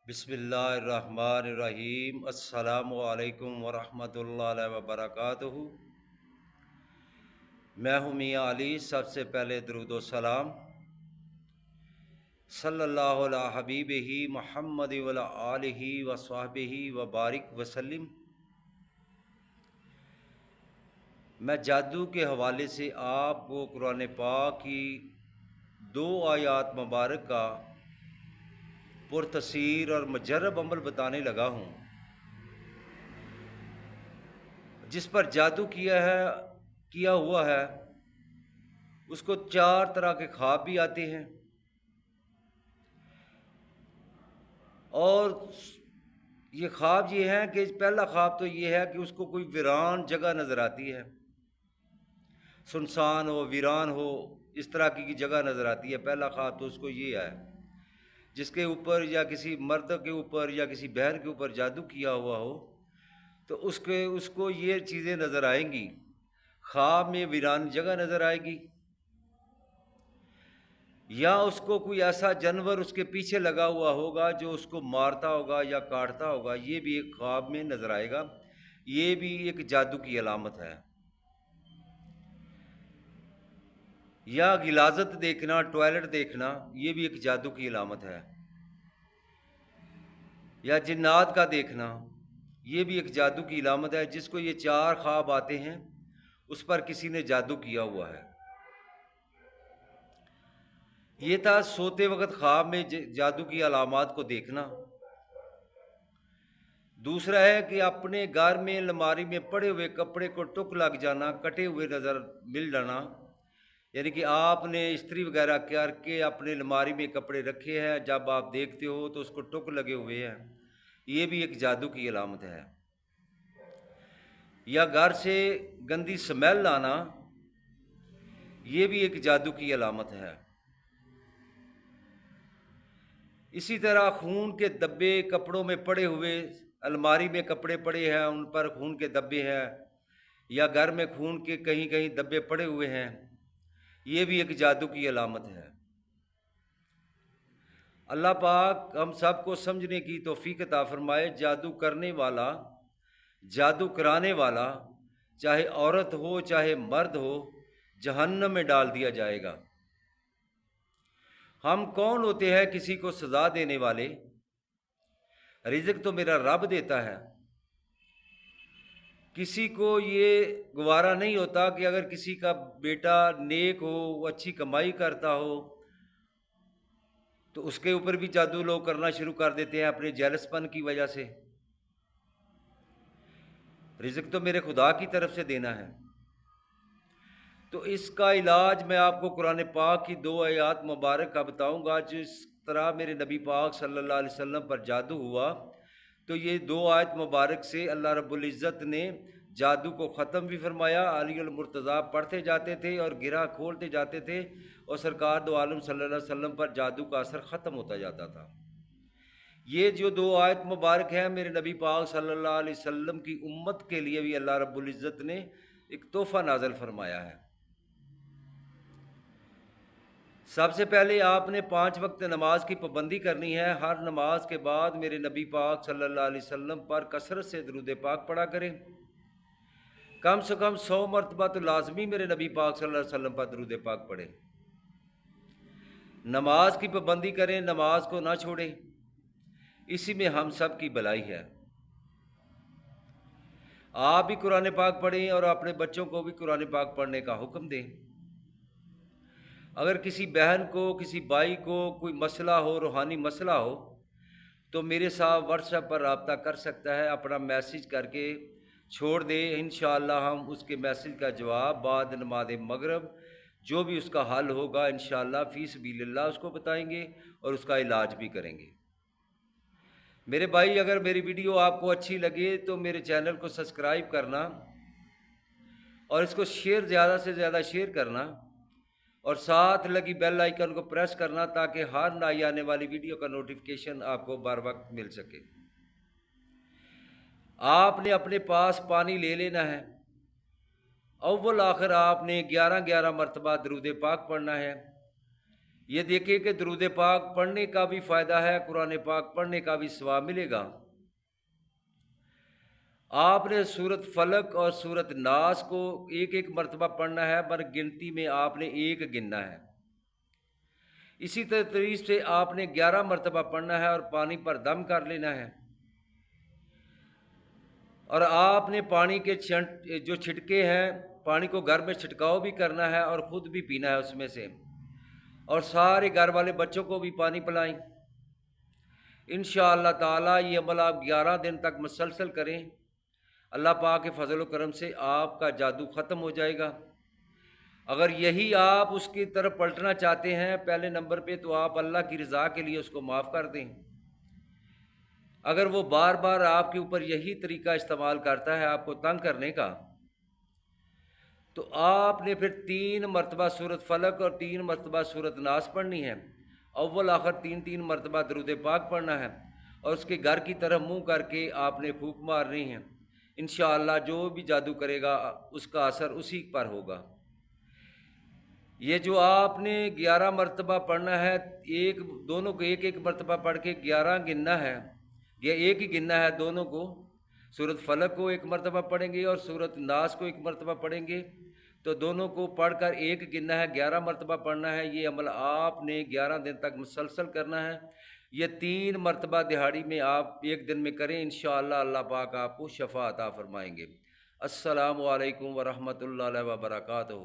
بسم اللہ الرحمن الرحیم۔ السلام علیکم ورحمۃ اللہ وبرکاتہ۔ میں ہوں میاں علی۔ سب سے پہلے درود و سلام صلی اللہ علی حبیب ہی محمد وعلی آلہ و صحبہ وبارک وسلم۔ میں جادو کے حوالے سے آپ کو قرآن پاک کی 2 آیات مبارک کا پرتاثیر اور مجرب عمل بتانے لگا ہوں، جس پر جادو کیا ہوا ہے اس کو 4 طرح کے خواب بھی آتے ہیں، اور یہ خواب یہ ہیں کہ پہلا خواب تو یہ ہے کہ اس کو کوئی ویران جگہ نظر آتی ہے، سنسان ہو، ویران ہو، اس طرح کی جگہ نظر آتی ہے۔ پہلا خواب تو اس کو یہ ہے، جس کے اوپر یا کسی مرد کے اوپر یا کسی بہن کے اوپر جادو کیا ہوا ہو تو اس کو یہ چیزیں نظر آئیں گی۔ خواب میں ویران جگہ نظر آئے گی، یا اس کو کوئی ایسا جانور اس کے پیچھے لگا ہوا ہوگا جو اس کو مارتا ہوگا یا کاٹتا ہوگا، یہ بھی ایک خواب میں نظر آئے گا۔ یہ بھی ایک جادو کی علامت ہے۔ یا غلاظت دیکھنا، ٹوائلٹ دیکھنا، یہ بھی ایک جادو کی علامت ہے۔ یا جنات کا دیکھنا، یہ بھی ایک جادو کی علامت ہے۔ جس کو یہ 4 خواب آتے ہیں اس پر کسی نے جادو کیا ہوا ہے۔ یہ تھا سوتے وقت خواب میں جادو کی علامات کو دیکھنا۔ دوسرا ہے کہ اپنے گھر میں الماری میں پڑے ہوئے کپڑے کو ٹک لگ جانا، کٹے ہوئے نظر مل جانا، یعنی کہ آپ نے استری وغیرہ کر کے اپنے الماری میں کپڑے رکھے ہیں، جب آپ دیکھتے ہو تو اس کو ٹک لگے ہوئے ہیں، یہ بھی ایک جادو کی علامت ہے۔ یا گھر سے گندی سمیل آنا، یہ بھی ایک جادو کی علامت ہے۔ اسی طرح خون کے دبے کپڑوں میں پڑے ہوئے، الماری میں کپڑے پڑے ہیں ان پر خون کے دبے ہیں، یا گھر میں خون کے کہیں کہیں دبے پڑے ہوئے ہیں، یہ بھی ایک جادو کی علامت ہے۔ اللہ پاک ہم سب کو سمجھنے کی توفیق عطا فرمائے۔ جادو کرنے والا، جادو کرانے والا، چاہے عورت ہو چاہے مرد ہو، جہنم میں ڈال دیا جائے گا۔ ہم کون ہوتے ہیں کسی کو سزا دینے والے؟ رزق تو میرا رب دیتا ہے۔ کسی کو یہ گوارا نہیں ہوتا کہ اگر کسی کا بیٹا نیک ہو، وہ اچھی کمائی کرتا ہو، تو اس کے اوپر بھی جادو لوگ کرنا شروع کر دیتے ہیں اپنے جیلس پن کی وجہ سے۔ رزق تو میرے خدا کی طرف سے دینا ہے۔ تو اس کا علاج میں آپ کو قرآن پاک کی 2 آیات مبارک کا بتاؤں گا۔ جس طرح میرے نبی پاک صلی اللہ علیہ وسلم پر جادو ہوا، تو یہ 2 آیت مبارک سے اللہ رب العزت نے جادو کو ختم بھی فرمایا۔ علی المرتضیٰ پڑھتے جاتے تھے اور گرہ کھولتے جاتے تھے، اور سرکار دو عالم صلی اللہ علیہ وسلم پر جادو کا اثر ختم ہوتا جاتا تھا۔ یہ جو 2 آیت مبارک ہیں میرے نبی پاک صلی اللہ علیہ وسلم کی امت کے لیے بھی اللہ رب العزت نے ایک تحفہ نازل فرمایا ہے۔ سب سے پہلے آپ نے 5 وقت نماز کی پابندی کرنی ہے۔ ہر نماز کے بعد میرے نبی پاک صلی اللہ علیہ وسلم پر کثرت سے درود پاک پڑھا کریں۔ کم سے کم 100 مرتبہ تو لازمی میرے نبی پاک صلی اللہ علیہ وسلم پر درود پاک پڑھیں۔ نماز کی پابندی کریں، نماز کو نہ چھوڑیں، اسی میں ہم سب کی بھلائی ہے۔ آپ بھی قرآن پاک پڑھیں اور اپنے بچوں کو بھی قرآن پاک پڑھنے کا حکم دیں۔ اگر کسی بہن کو، کسی بھائی کو کوئی مسئلہ ہو، روحانی مسئلہ ہو، تو میرے ساتھ واٹس ایپ پر رابطہ کر سکتا ہے، اپنا میسیج کر کے چھوڑ دے۔ انشاءاللہ ہم اس کے میسیج کا جواب بعد نماز مغرب جو بھی اس کا حل ہوگا انشاءاللہ فی سبیل اللہ اس کو بتائیں گے اور اس کا علاج بھی کریں گے۔ میرے بھائی، اگر میری ویڈیو آپ کو اچھی لگے تو میرے چینل کو سبسکرائب کرنا اور اس کو زیادہ سے زیادہ شیئر کرنا، اور ساتھ لگی بیل آئیکن کو پریس کرنا تاکہ ہر نئی آنے والی ویڈیو کا نوٹیفیکیشن آپ کو بر وقت مل سکے۔ آپ نے اپنے پاس پانی لے لینا ہے۔ اول آخر آپ نے 11 11 مرتبہ درود پاک پڑھنا ہے۔ یہ دیکھیے کہ درود پاک پڑھنے کا بھی فائدہ ہے، قرآن پاک پڑھنے کا بھی ثواب ملے گا۔ آپ نے سورت فلق اور سورت ناس کو ایک ایک مرتبہ پڑھنا ہے، پر گنتی میں آپ نے ایک گننا ہے۔ اسی طریقے سے آپ نے 11 مرتبہ پڑھنا ہے اور پانی پر دم کر لینا ہے، اور آپ نے پانی کے جو چھٹکے ہیں، پانی کو گھر میں چھٹکاؤ بھی کرنا ہے اور خود بھی پینا ہے اس میں سے، اور سارے گھر والے بچوں کو بھی پانی پلائیں۔ انشاءاللہ تعالیٰ یہ عمل آپ 11 دن تک مسلسل کریں، اللہ پاک کے فضل و کرم سے آپ کا جادو ختم ہو جائے گا۔ اگر یہی آپ اس کی طرف پلٹنا چاہتے ہیں پہلے نمبر پہ، تو آپ اللہ کی رضا کے لیے اس کو معاف کر دیں۔ اگر وہ بار بار آپ کے اوپر یہی طریقہ استعمال کرتا ہے آپ کو تنگ کرنے کا، تو آپ نے پھر 3 مرتبہ سورت فلق اور 3 مرتبہ سورت ناس پڑھنی ہے، اول آخر 3 مرتبہ درود پاک پڑھنا ہے، اور اس کے گھر کی طرف منہ کر کے آپ نے پھونک مارنی ہے۔ انشاءاللہ جو بھی جادو کرے گا اس کا اثر اسی پر ہوگا۔ یہ جو آپ نے 11 مرتبہ پڑھنا ہے، دونوں کو ایک ایک مرتبہ پڑھ کے 11 گننا ہے، یہ ایک ہی گننا ہے دونوں کو۔ سورت فلق کو ایک مرتبہ پڑھیں گے اور سورت ناس کو ایک مرتبہ پڑھیں گے، تو دونوں کو پڑھ کر ایک گننا ہے، 11 مرتبہ پڑھنا ہے۔ یہ عمل آپ نے 11 دن تک مسلسل کرنا ہے۔ یہ 3 مرتبہ دہاڑی میں آپ ایک دن میں کریں، انشاءاللہ اللہ پاک آپ کو شفا عطا فرمائیں گے۔ السلام علیکم ورحمۃ اللہ وبرکاتہ۔